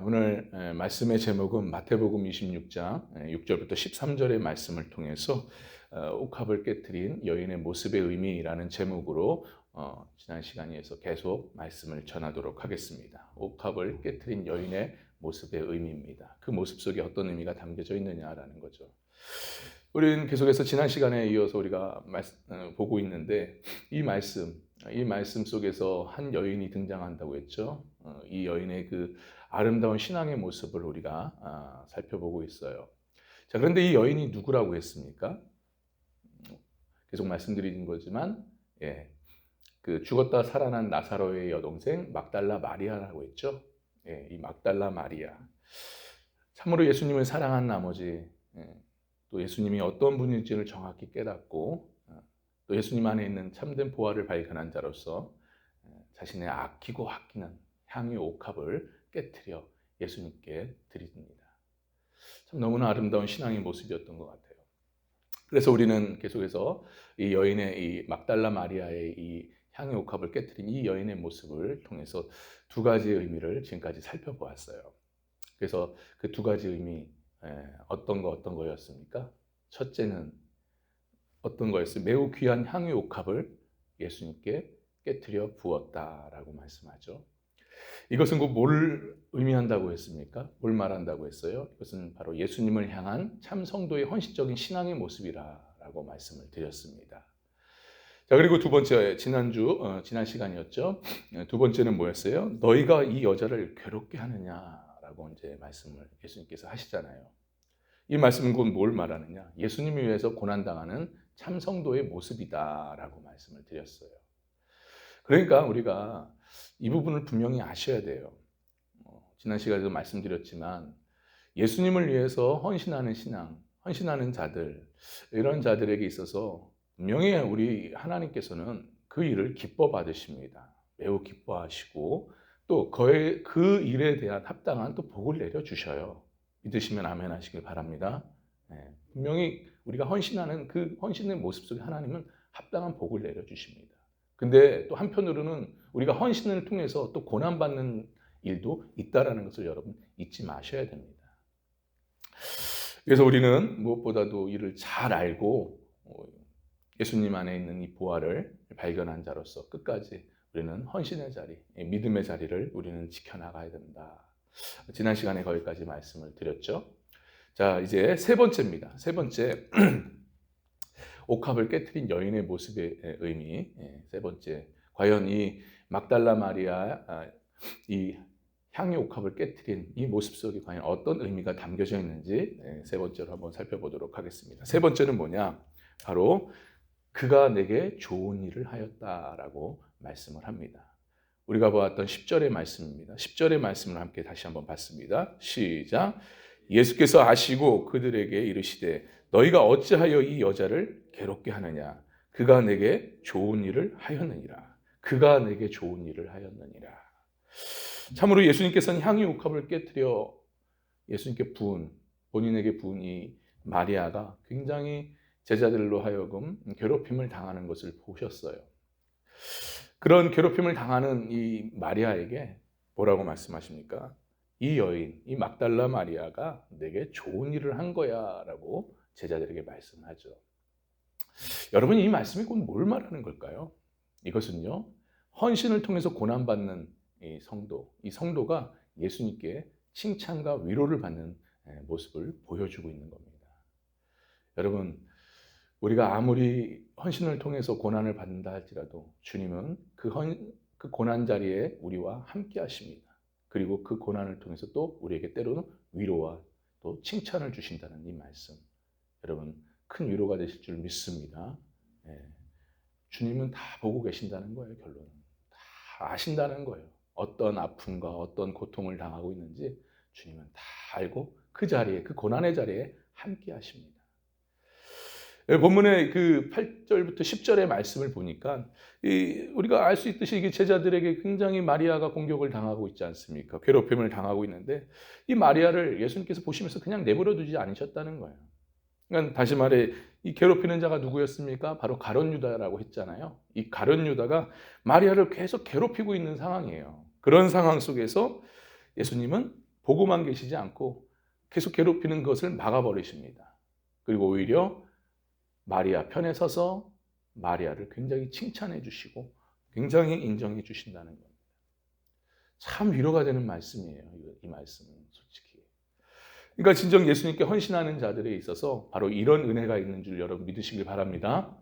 오늘 말씀의 제목은 마태복음 26장 6절부터 13절의 말씀을 통해서 옥합을 깨트린 여인의 모습의 의미라는 제목으로 지난 시간에서 계속 말씀을 전하도록 하겠습니다. 옥합을 깨트린 여인의 모습의 의미입니다. 그 모습 속에 어떤 의미가 담겨져 있느냐라는 거죠. 우리는 계속해서 지난 시간에 이어서 우리가 보고 있는데 이 말씀 속에서 한 여인이 등장한다고 했죠. 이 여인의 그 아름다운 신앙의 모습을 우리가 살펴보고 있어요. 자, 그런데 이 여인이 누구라고 했습니까? 계속 말씀드린 거지만, 그 죽었다 살아난 나사로의 여동생 막달라 마리아라고 했죠. 이 막달라 마리아. 참으로 예수님을 사랑한 나머지, 또 예수님이 어떤 분인지를 정확히 깨닫고, 또 예수님 안에 있는 참된 보화를 발견한 자로서 자신의 아끼고 아끼는 향유 옥합을 깨트려 예수님께 드립니다. 참 너무나 아름다운 신앙의 모습이었던 것 같아요. 그래서 우리는 계속해서 이 여인의 이 막달라 마리아의 이 향유 옥합을 깨트린 이 여인의 모습을 통해서 두 가지의 의미를 지금까지 살펴보았어요. 그래서 그 두 가지 의미 어떤 거였습니까? 첫째는 어떤 거였어요? 매우 귀한 향유 옥합을 예수님께 깨트려 부었다라고 말씀하죠. 이것은 곧 뭘 의미한다고 했습니까? 뭘 말한다고 했어요? 이것은 바로 예수님을 향한 참 성도의 헌신적인 신앙의 모습이라고 말씀을 드렸습니다. 자, 그리고 두 번째, 지난 시간이었죠. 두 번째는 뭐였어요? 너희가 이 여자를 괴롭게 하느냐라고 이제 말씀을 예수님께서 하시잖아요. 이 말씀은 곧 뭘 말하느냐? 예수님을 위해서 고난당하는 참 성도의 모습이다라고 말씀을 드렸어요. 그러니까 우리가 이 부분을 분명히 아셔야 돼요. 지난 시간에도 말씀드렸지만 예수님을 위해서 헌신하는 신앙, 헌신하는 자들, 이런 자들에게 있어서 분명히 우리 하나님께서는 그 일을 기뻐 받으십니다. 매우 기뻐하시고 또 그 일에 대한 합당한 또 복을 내려주셔요. 믿으시면 아멘 하시길 바랍니다. 분명히 우리가 헌신하는 그 헌신의 모습 속에 하나님은 합당한 복을 내려주십니다. 근데 또 한편으로는 우리가 헌신을 통해서 또 고난받는 일도 있다라는 것을 여러분 잊지 마셔야 됩니다. 그래서 우리는 무엇보다도 이를 잘 알고 예수님 안에 있는 이 보화를 발견한 자로서 끝까지 우리는 헌신의 자리, 믿음의 자리를 우리는 지켜나가야 된다. 지난 시간에 거기까지 말씀을 드렸죠. 자, 이제 세 번째입니다. 세 번째, 옥합을 깨트린 여인의 모습의 의미. 세 번째, 과연 이 막달라 마리아 이 향유 옥합을 깨트린 이 모습 속에 과연 어떤 의미가 담겨져 있는지 세 번째로 한번 살펴보도록 하겠습니다. 세 번째는 뭐냐? 바로 그가 내게 좋은 일을 하였다라고 말씀을 합니다. 우리가 보았던 10절의 말씀입니다. 10절의 말씀을 함께 다시 한번 봤습니다. 시작. 예수께서 아시고 그들에게 이르시되 너희가 어찌하여 이 여자를 괴롭게 하느냐? 그가 내게 좋은 일을 하였느니라. 그가 내게 좋은 일을 하였느니라. 참으로 예수님께서는 향유 옥합을 깨트려 예수님께 본인에게 부은 이 마리아가 굉장히 제자들로 하여금 괴롭힘을 당하는 것을 보셨어요. 그런 괴롭힘을 당하는 이 마리아에게 뭐라고 말씀하십니까? 이 여인, 이 막달라 마리아가 내게 좋은 일을 한 거야 라고 제자들에게 말씀하죠. 여러분, 이 말씀이 곧 뭘 말하는 걸까요? 이것은요, 헌신을 통해서 고난받는 이 성도가 예수님께 칭찬과 위로를 받는 모습을 보여주고 있는 겁니다. 여러분, 우리가 아무리 헌신을 통해서 고난을 받는다 할지라도 주님은 그 고난 자리에 우리와 함께 하십니다. 그리고 그 고난을 통해서 또 우리에게 때로는 위로와 또 칭찬을 주신다는 이 말씀. 여러분, 큰 위로가 되실 줄 믿습니다. 주님은 다 보고 계신다는 거예요, 결론은. 다 아신다는 거예요. 어떤 아픔과 어떤 고통을 당하고 있는지 주님은 다 알고 그 자리에, 그 고난의 자리에 함께 하십니다. 본문의 그 8절부터 10절의 말씀을 보니까 우리가 알 수 있듯이 이게 제자들에게 굉장히 마리아가 공격을 당하고 있지 않습니까? 괴롭힘을 당하고 있는데 이 마리아를 예수님께서 보시면서 그냥 내버려 두지 않으셨다는 거예요. 그러니까 다시 말해 이 괴롭히는 자가 누구였습니까? 바로 가룟 유다라고 했잖아요. 이 가룟 유다가 마리아를 계속 괴롭히고 있는 상황이에요. 그런 상황 속에서 예수님은 보고만 계시지 않고 계속 괴롭히는 것을 막아버리십니다. 그리고 오히려 마리아 편에 서서 마리아를 굉장히 칭찬해 주시고 굉장히 인정해 주신다는 겁니다. 참 위로가 되는 말씀이에요. 이 말씀은 솔직히. 그러니까 진정 예수님께 헌신하는 자들에 있어서 바로 이런 은혜가 있는 줄 여러분 믿으시길 바랍니다.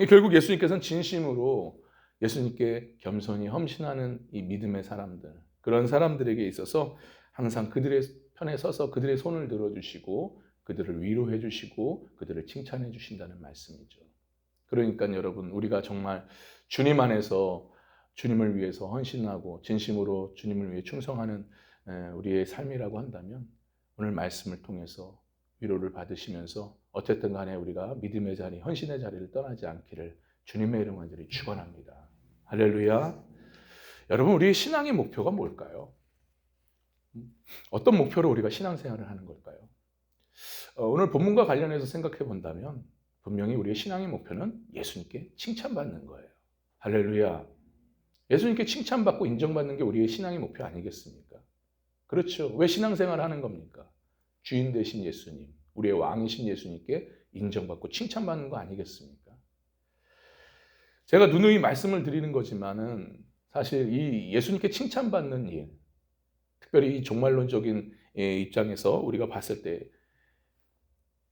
결국 예수님께서는 진심으로 예수님께 겸손히 헌신하는 이 믿음의 사람들, 그런 사람들에게 있어서 항상 그들의 편에 서서 그들의 손을 들어주시고 그들을 위로해 주시고 그들을 칭찬해 주신다는 말씀이죠. 그러니까 여러분, 우리가 정말 주님 안에서 주님을 위해서 헌신하고 진심으로 주님을 위해 충성하는 우리의 삶이라고 한다면 오늘 말씀을 통해서 위로를 받으시면서 어쨌든 간에 우리가 믿음의 자리, 헌신의 자리를 떠나지 않기를 주님의 이름 간절히 축원합니다. 할렐루야. 여러분, 우리의 신앙의 목표가 뭘까요? 어떤 목표로 우리가 신앙생활을 하는 걸까요? 오늘 본문과 관련해서 생각해 본다면 분명히 우리의 신앙의 목표는 예수님께 칭찬받는 거예요. 할렐루야. 예수님께 칭찬받고 인정받는 게 우리의 신앙의 목표 아니겠습니까? 그렇죠. 왜 신앙생활을 하는 겁니까? 주인 되신 예수님, 우리의 왕이신 예수님께 인정받고 칭찬받는 거 아니겠습니까? 제가 누누이 말씀을 드리는 거지만은 사실 이 예수님께 칭찬받는 일, 특별히 이 종말론적인 입장에서 우리가 봤을 때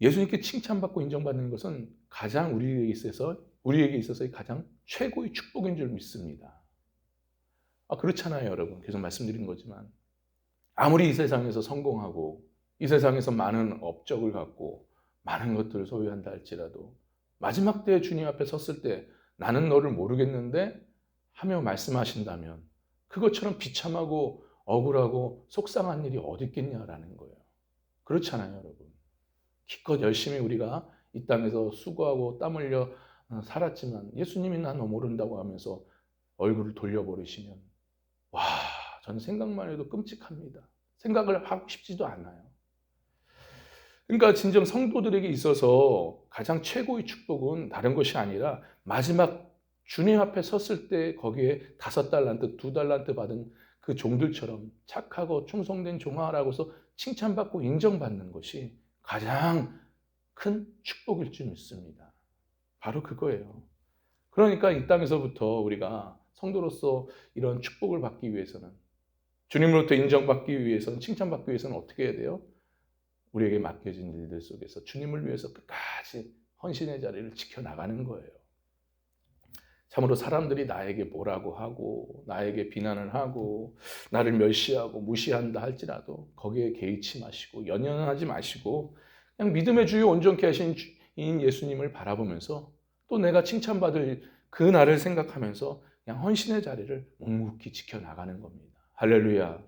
예수님께 칭찬받고 인정받는 것은 가장 우리에게 있어서 가장 최고의 축복인 줄 믿습니다. 그렇잖아요, 여러분. 계속 말씀드리는 거지만 아무리 이 세상에서 성공하고 이 세상에서 많은 업적을 갖고 많은 것들을 소유한다 할지라도 마지막 때에 주님 앞에 섰을 때 나는 너를 모르겠는데 하며 말씀하신다면 그것처럼 비참하고 억울하고 속상한 일이 어디 있겠냐라는 거예요. 그렇잖아요, 여러분. 기껏 열심히 우리가 이 땅에서 수고하고 땀 흘려 살았지만 예수님이 나 너 모른다고 하면서 얼굴을 돌려버리시면 저는 생각만 해도 끔찍합니다. 생각을 하고 싶지도 않아요. 그러니까 진정 성도들에게 있어서 가장 최고의 축복은 다른 것이 아니라 마지막 주님 앞에 섰을 때 거기에 5달란트, 2달란트 받은 그 종들처럼 착하고 충성된 종아라고서 칭찬받고 인정받는 것이 가장 큰 축복일 줄 믿습니다. 바로 그거예요. 그러니까 이 땅에서부터 우리가 성도로서 이런 축복을 받기 위해서는, 주님으로부터 인정받기 위해서는, 칭찬받기 위해서는 어떻게 해야 돼요? 우리에게 맡겨진 일들 속에서 주님을 위해서 끝까지 헌신의 자리를 지켜나가는 거예요. 참으로 사람들이 나에게 뭐라고 하고 나에게 비난을 하고 나를 멸시하고 무시한다 할지라도 거기에 개의치 마시고 연연하지 마시고 그냥 믿음의 주요 온전케 하신 주인 예수님을 바라보면서 또 내가 칭찬받을 그 날을 생각하면서 그냥 헌신의 자리를 묵묵히 지켜나가는 겁니다. 할렐루야.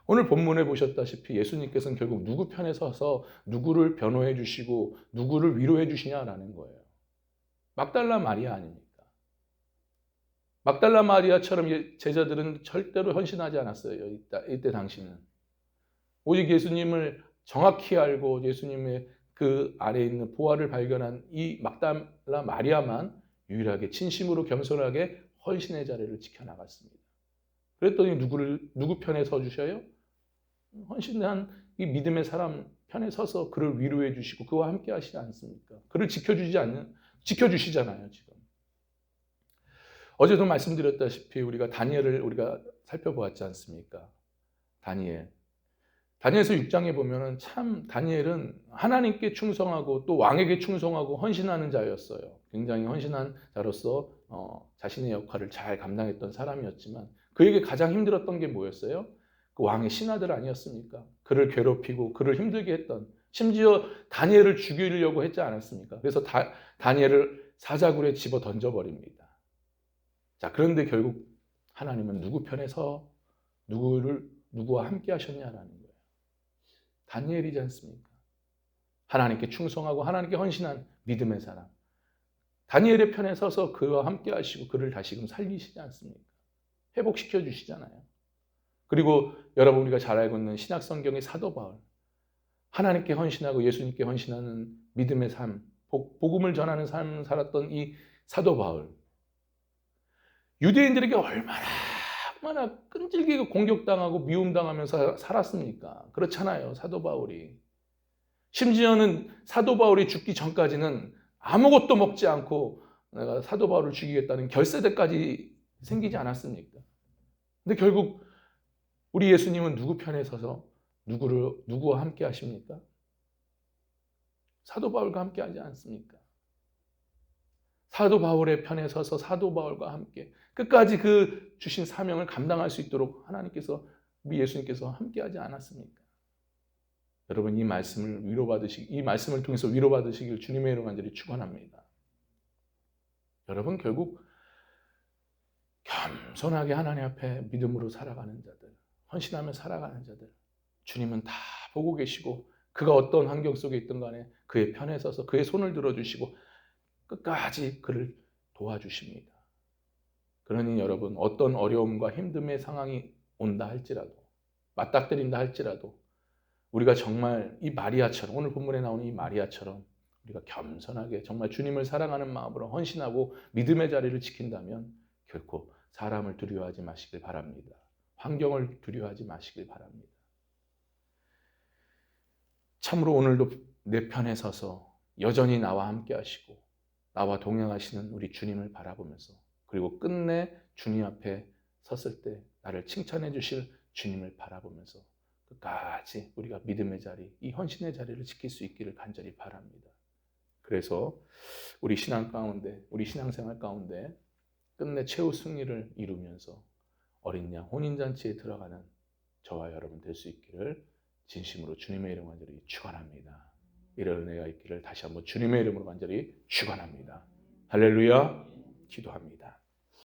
오늘 본문에 보셨다시피 예수님께서는 결국 누구 편에 서서 누구를 변호해 주시고 누구를 위로해 주시냐라는 거예요. 막달라 마리아 아닙니까? 막달라 마리아처럼 제자들은 절대로 헌신하지 않았어요. 이때 당시는. 오직 예수님을 정확히 알고 예수님의 그 아래에 있는 보화를 발견한 이 막달라 마리아만 유일하게 진심으로 겸손하게 헌신의 자리를 지켜나갔습니다. 그랬더니 누구 편에 서주셔요? 헌신한 이 믿음의 사람 편에 서서 그를 위로해 주시고 그와 함께 하시지 않습니까? 그를 지켜주시잖아요, 지금. 어제도 말씀드렸다시피 우리가 다니엘을 살펴보았지 않습니까? 다니엘서 6장에 보면은 참 다니엘은 하나님께 충성하고 또 왕에게 충성하고 헌신하는 자였어요. 굉장히 헌신한 자로서 자신의 역할을 잘 감당했던 사람이었지만 그에게 가장 힘들었던 게 뭐였어요? 그 왕의 신하들 아니었습니까? 그를 괴롭히고 그를 힘들게 했던, 심지어 다니엘을 죽이려고 했지 않았습니까? 그래서 다니엘을 사자굴에 집어 던져버립니다. 자, 그런데 결국 하나님은 누구 편에서 누구와 함께 하셨냐라는 거예요. 다니엘이지 않습니까? 하나님께 충성하고 하나님께 헌신한 믿음의 사람. 다니엘의 편에 서서 그와 함께 하시고 그를 다시금 살리시지 않습니까? 회복시켜 주시잖아요. 그리고 여러분 우리가 잘 알고 있는 신약 성경의 사도 바울. 하나님께 헌신하고 예수님께 헌신하는 믿음의 삶, 복음을 전하는 삶을 살았던 이 사도 바울. 유대인들에게 얼마나 얼마나 끈질기게 공격당하고 미움당하면서 살았습니까? 그렇잖아요, 사도 바울이. 심지어는 사도 바울이 죽기 전까지는 아무것도 먹지 않고 내가 사도 바울을 죽이겠다는 결세대까지 생기지 않았습니까? 근데 결국 우리 예수님은 누구 편에 서서 누구와 함께 하십니까? 사도 바울과 함께 하지 않습니까? 사도 바울의 편에 서서 사도 바울과 함께 끝까지 그 주신 사명을 감당할 수 있도록 하나님께서, 우리 예수님께서 함께 하지 않았습니까? 여러분, 이 말씀을 통해서 위로받으시길 주님의 이름 간절히 축원합니다. 여러분, 결국 겸손하게 하나님 앞에 믿음으로 살아가는 자들, 헌신하며 살아가는 자들, 주님은 다 보고 계시고 그가 어떤 환경 속에 있든 간에 그의 편에 서서 그의 손을 들어주시고 끝까지 그를 도와주십니다. 그러니 여러분, 어떤 어려움과 힘듦의 상황이 온다 할지라도, 맞닥뜨린다 할지라도 우리가 정말 이 마리아처럼, 오늘 본문에 나오는 이 마리아처럼 우리가 겸손하게 정말 주님을 사랑하는 마음으로 헌신하고 믿음의 자리를 지킨다면 결코 사람을 두려워하지 마시길 바랍니다. 환경을 두려워하지 마시길 바랍니다. 참으로 오늘도 내 편에 서서 여전히 나와 함께 하시고 나와 동행하시는 우리 주님을 바라보면서, 그리고 끝내 주님 앞에 섰을 때 나를 칭찬해 주실 주님을 바라보면서 끝까지 우리가 믿음의 자리, 이 헌신의 자리를 지킬 수 있기를 간절히 바랍니다. 그래서 우리 신앙 가운데, 우리 신앙생활 가운데 끝내 최후 승리를 이루면서 어린 양 혼인잔치에 들어가는 저와 여러분 될 수 있기를 진심으로 주님의 이름 간절히 축원합니다. 이런 은혜가 있기를 다시 한번 주님의 이름으로 간절히 축원합니다. 할렐루야. 기도합니다.